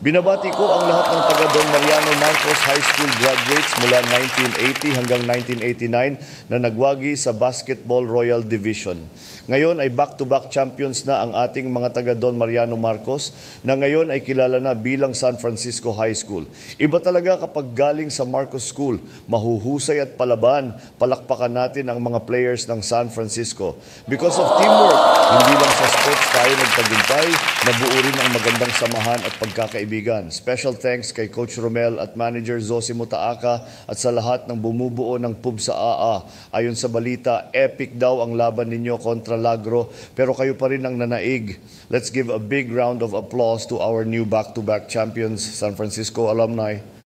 Binabati ko ang lahat ng taga Don Mariano Marcos High School graduates mula 1980 hanggang 1989 na nagwagi sa Basketball Royal Division. Ngayon ay back-to-back champions na ang ating mga taga Don Mariano Marcos na ngayon ay kilala na bilang San Francisco High School. Iba talaga kapag galing sa Marcos School, mahuhusay at palaban, palakpakan natin ang mga players ng San Francisco. Because of teamwork, hindi lang sa sports tayo nagtagumpay, nabuo rin ang magandang samahan at pagkakaibigan. Special thanks kay Coach Romel at Manager Zosimo Taaka at sa lahat ng bumubuo ng PUB sa AA. Ayon sa balita, epic daw ang laban ninyo kontra Lagro, pero kayo pa rin ang nanaig. Let's give a big round of applause to our new back-to-back champions, San Francisco alumni.